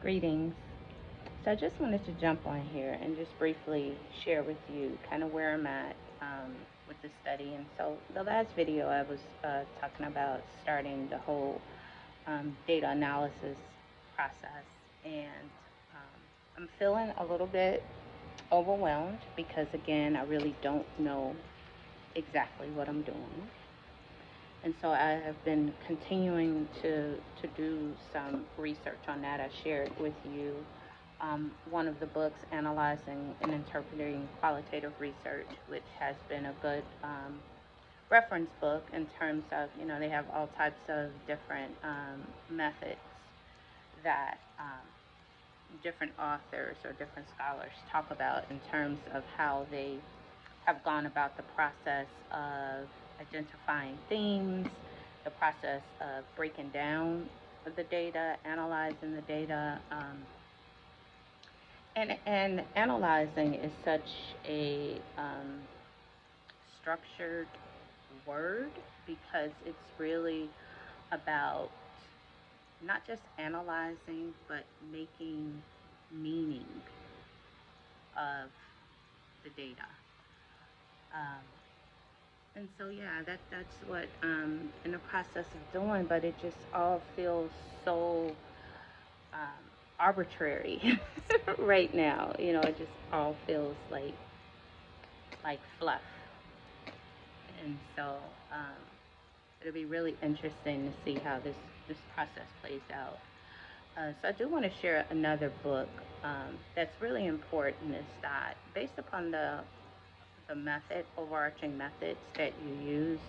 Greetings. So I just wanted to jump on here and just briefly share with you kind of where I'm at with the study. And so the last video I was talking about starting the whole data analysis process, and I'm feeling a little bit overwhelmed because again I really don't know exactly what I'm doing. And so I have been continuing to do some research on that. I shared with you one of the books, Analyzing and Interpreting Qualitative Research, which has been a good reference book in terms of, they have all types of different methods that different authors or different scholars talk about in terms of how they have gone about the process of identifying themes, the process of breaking down the data, analyzing the data, and analyzing is such a structured word because it's really about not just analyzing but making meaning of the data. Um, and so yeah, that's what in the process of doing, but it just all feels so arbitrary right now. It just all feels like fluff. And so it'll be really interesting to see how this process plays out. So I do want to share another book that's really important. Is that based upon the method, overarching methods that you use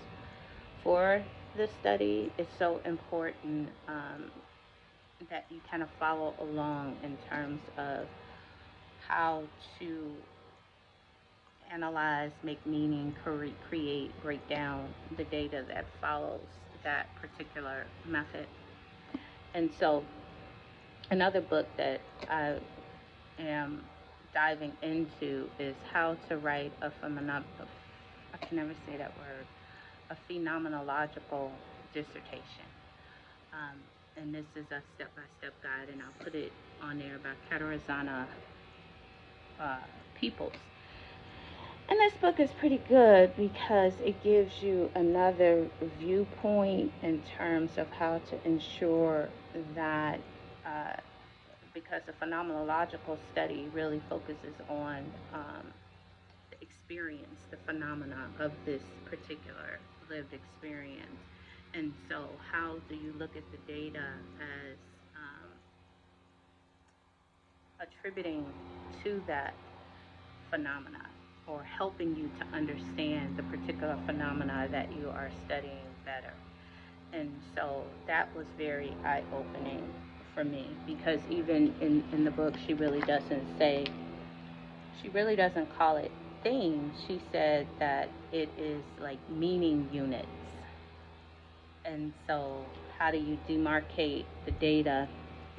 for the study, it's so important that you kind of follow along in terms of how to analyze, make meaning, create, break down the data that follows that particular method. And so, another book that I am diving into is How to Write I can never say that word, a phenomenological dissertation. And this is a step-by-step guide, and I'll put it on there by Katarzyna Peoples. And this book is pretty good because it gives you another viewpoint in terms of how to ensure that, because the phenomenological study really focuses on the experience, the phenomena of this particular lived experience. And so, how do you look at the data as attributing to that phenomena or helping you to understand the particular phenomena that you are studying better? And so that was very eye-opening for me because even in the book, she really doesn't call it themes. She said that it is like meaning units. And so how do you demarcate the data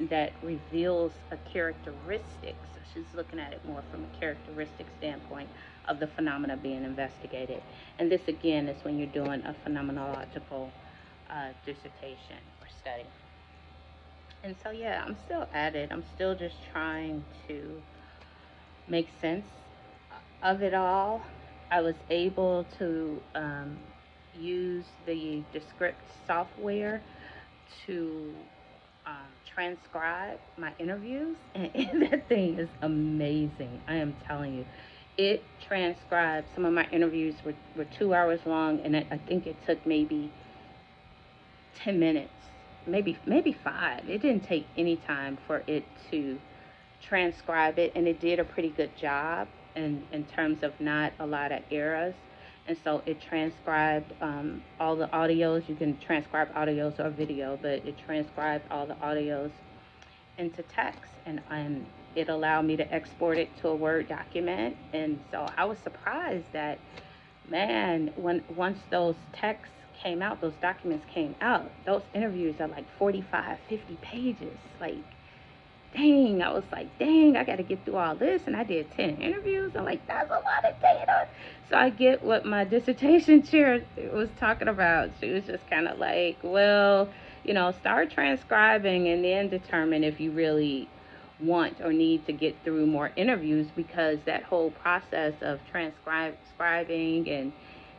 that reveals a characteristic? So she's looking at it more from a characteristic standpoint of the phenomena being investigated. And this again is when you're doing a phenomenological dissertation or study. And so yeah, I'm still at it. I'm still just trying to make sense of it all. I was able to use the Descript software to transcribe my interviews, and that thing is amazing. I am telling you, it transcribed some of my interviews were 2 hours long, and I think it took maybe 10 minutes, maybe 5. It didn't take any time for it to transcribe it, and it did a pretty good job in terms of not a lot of errors. And so it transcribed all the audios. You can transcribe audios or video, but it transcribed all the audios into text, and it allowed me to export it to a Word document. And so I was surprised that, man, once those texts came out, those documents came out, those interviews are like 45, 50 pages. Like, dang, I was like, dang, I got to get through all this. And I did 10 interviews. I'm like, that's a lot of data. So I get what my dissertation chair was talking about. She was just kind of like, well, start transcribing and then determine if you really want or need to get through more interviews, because that whole process of transcribing and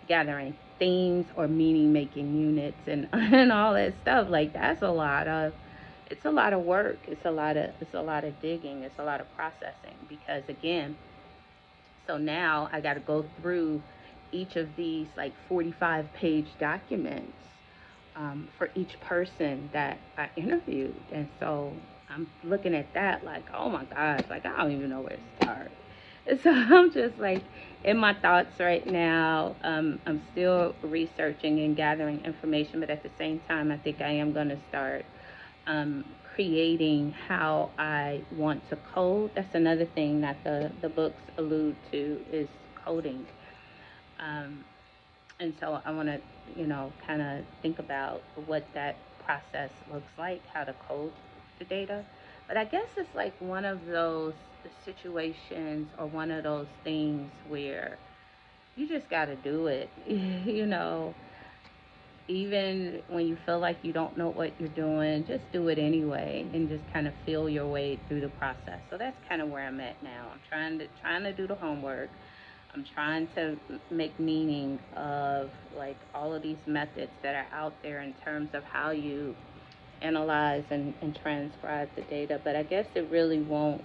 gathering themes or meaning making units and and all that stuff, like that's a lot of, it's a lot of work, it's a lot of digging, it's a lot of processing, because again, so now I got to go through each of these like 45-page documents for each person that I interviewed. And so I'm looking at that like, oh my gosh, like I don't even know where to start. And so I'm just like in my thoughts right now. I'm still researching and gathering information, but at the same time, I think I am going to start um, creating how I want to code. That's another thing that the books allude to is coding. Um, and so I want to, kind of think about what that process looks like, how to code the data. But I guess it's like one of those situations or one of those things where you just got to do it, even when you feel like you don't know what you're doing, just do it anyway and just kind of feel your way through the process. So that's kind of where I'm at now. I'm trying to do the homework. I'm trying to make meaning of like all of these methods that are out there in terms of how you analyze and transcribe the data. But I guess it really won't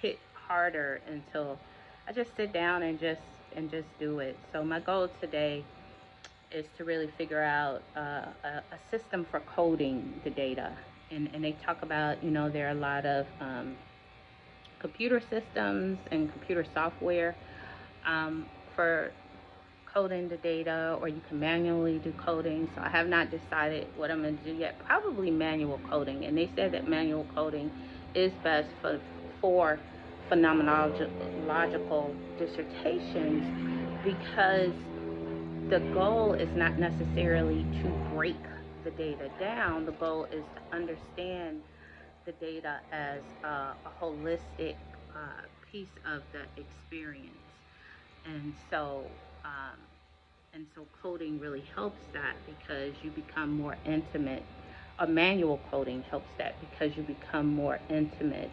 hit harder until I just sit down and just do it. So my goal today is to really figure out a system for coding the data. And they talk about, there are a lot of computer systems and computer software for coding the data, or you can manually do coding. So I have not decided what I'm going to do yet. Probably manual coding. And they said that manual coding is best for phenomenological dissertations, because the goal is not necessarily to break the data down. The goal is to understand the data as a holistic piece of the experience. And so, um, coding really helps that, because you become more intimate. Manual coding helps that because you become more intimate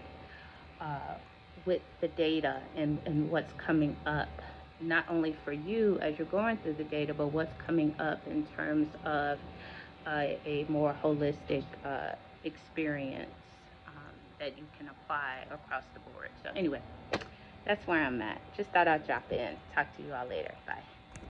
uh, with the data and what's coming up, not only for you as you're going through the data, but what's coming up in terms of a more holistic experience that you can apply across the board. So, anyway, that's where I'm at. Just thought I'd drop in. Talk to you all later. Bye.